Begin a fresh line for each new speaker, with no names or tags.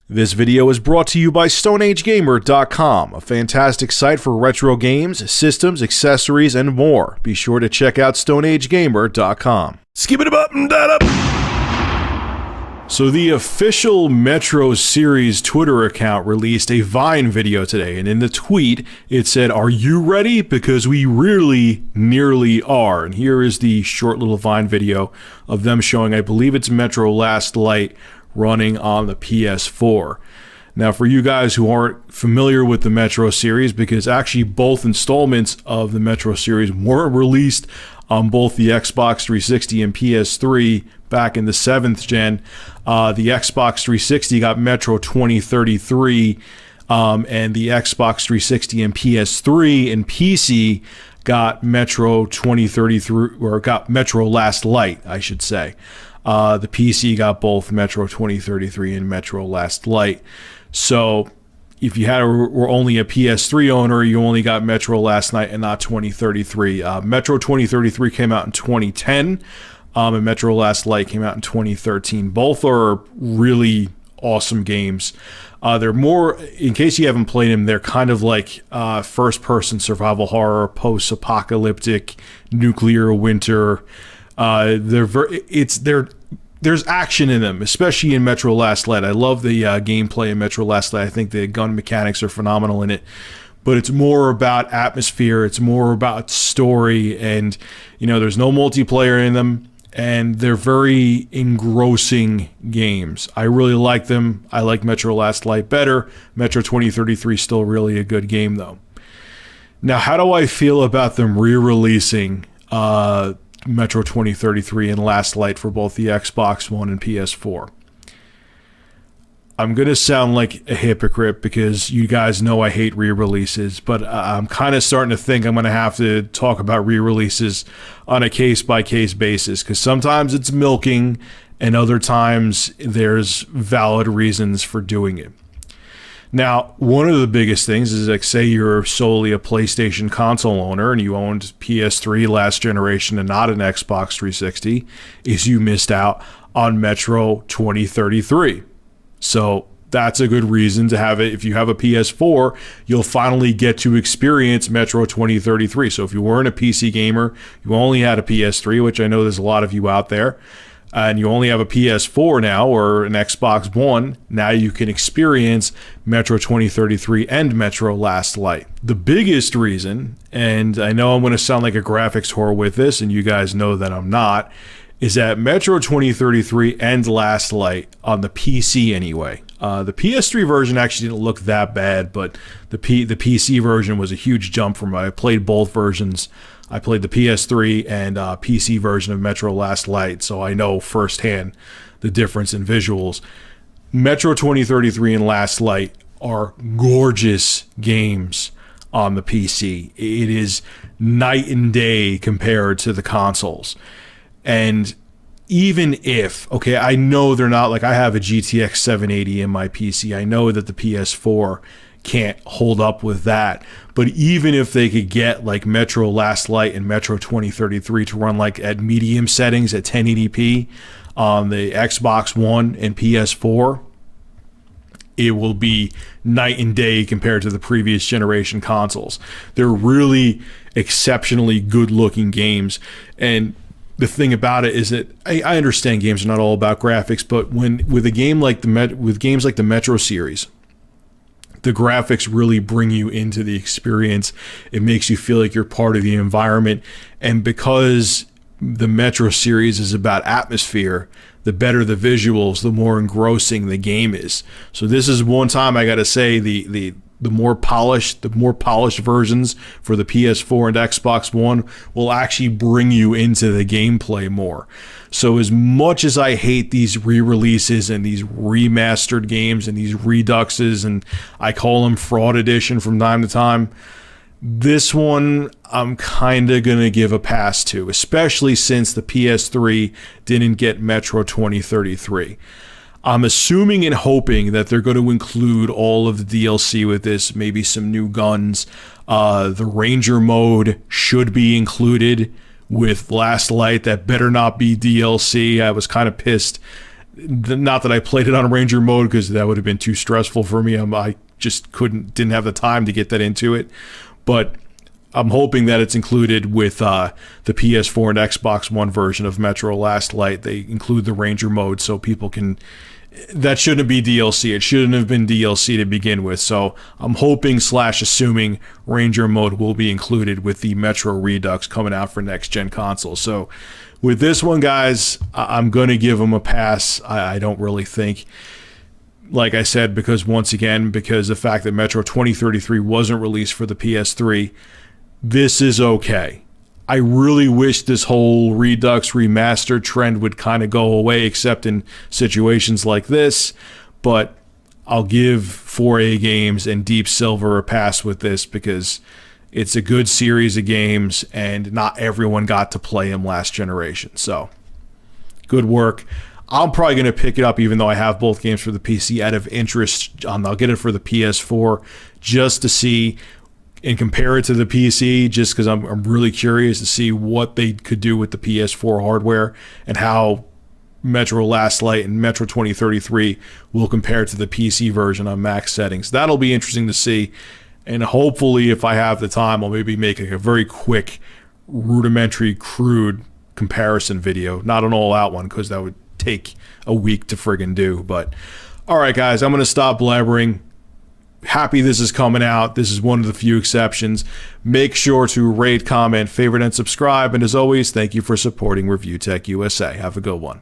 This video is brought to you by StoneAgeGamer.com, a fantastic site for retro games, systems, accessories, and more. Be sure to check out StoneAgeGamer.com. Skip it up and that up. So the official Metro series Twitter account released a Vine video today, and in the tweet it said, "Are you ready? Because we really nearly are." And here is the short little Vine video of them showing, I believe it's Metro Last Light, running on the PS4. Now, for you guys who aren't familiar with the Metro series, because actually both installments of the Metro series weren't released on both the Xbox 360 and PS3 back in the 7th gen. The Xbox 360 got Metro 2033, and the Xbox 360 and PS3 and PC got Metro 2033, or got Metro Last Light, I should say. The PC got both Metro 2033 and Metro Last Light. So if you were only a PS3 owner, you only got Metro Last Light and not 2033. Metro 2033 came out in 2010, and Metro Last Light came out in 2013. Both are really awesome games. They're more, in case you haven't played them, they're kind of like first-person survival horror, post-apocalyptic, nuclear winter. There's action in them, especially in Metro Last Light. I love the gameplay in Metro Last Light. I think the gun mechanics are phenomenal in it, but it's more about atmosphere. It's more about story, and there's no multiplayer in them, and they're very engrossing games. I really like them. I like Metro Last Light better. Metro 2033 is still really a good game, though. Now, how do I feel about them re-releasing Metro 2033 and Last Light for both the Xbox One and PS4? I'm going to sound like a hypocrite because you guys know I hate re-releases, but I'm kind of starting to think I'm going to have to talk about re-releases on a case-by-case basis, because sometimes it's milking and other times there's valid reasons for doing it. Now, one of the biggest things is, like, say you're solely a PlayStation console owner and you owned PS3 last generation and not an Xbox 360, is you missed out on Metro 2033. So that's a good reason to have it. If you have a PS4, you'll finally get to experience Metro 2033. So if you weren't a PC gamer, you only had a PS3, which I know there's a lot of you out there, and you only have a PS4 now or an Xbox One, now you can experience Metro 2033 and Metro Last Light. The biggest reason, and I know I'm going to sound like a graphics whore with this, and you guys know that I'm not, is that Metro 2033 and Last Light, on the PC anyway. The PS3 version actually didn't look that bad, but the PC version was a huge jump from it. I played both versions. I played the PS3 and PC version of Metro Last Light, so I know firsthand the difference in visuals. Metro 2033 and Last Light are gorgeous games on the PC. It is night and day compared to the consoles. And even if, okay, I know they're not, like, I have a GTX 780 in my PC. I know that the PS4 can't hold up with that, but even if they could get like Metro Last Light and Metro 2033 to run like at medium settings at 1080p on the Xbox One and PS4, it will be night and day compared to the previous generation consoles. They're really exceptionally good looking games. And the thing about it is that I understand games are not all about graphics, but with games like the Metro series, the graphics really bring you into the experience. It makes you feel like you're part of the environment. And because the Metro series is about atmosphere, the better the visuals, the more engrossing the game is. So this is one time I got to say the more polished versions for the PS4 and Xbox One will actually bring you into the gameplay more. So as much as I hate these re-releases and these remastered games and these reduxes, and I call them fraud edition from time to time, this one I'm kind of going to give a pass to, especially since the PS3 didn't get Metro 2033. I'm assuming and hoping that they're going to include all of the DLC with this, maybe some new guns. The Ranger mode should be included with Last Light. That better not be DLC. I was kind of pissed Not that I played it on Ranger mode because that would have been too stressful for me. I just didn't have the time to get that into it. But I'm hoping that it's included with the PS4 and Xbox One version of Metro Last Light. They include the Ranger mode so people can... That shouldn't be DLC. It shouldn't have been DLC to begin with. So I'm hoping / assuming Ranger mode will be included with the Metro Redux coming out for next-gen consoles. So with this one, guys, I'm going to give them a pass. I don't really think, like I said, because the fact that Metro 2033 wasn't released for the PS3, this is okay. I really wish this whole Redux remastered trend would kind of go away, except in situations like this. But I'll give 4A Games and Deep Silver a pass with this because it's a good series of games and not everyone got to play them last generation. So, good work. I'm probably going to pick it up even though I have both games for the PC out of interest. I'll get it for the PS4 just to see and compare it to the PC, just because I'm really curious to see what they could do with the PS4 hardware and how Metro Last Light and Metro 2033 will compare to the PC version on max settings. That'll be interesting to see, and hopefully if I have the time, I'll maybe make a very quick, rudimentary, crude comparison video. Not an all-out one, because that would take a week to friggin' do. But alright guys, I'm going to stop blabbering. Happy this is coming out. This is one of the few exceptions. Make sure to rate, comment, favorite, and subscribe. And as always, thank you for supporting Review Tech USA. Have a good one.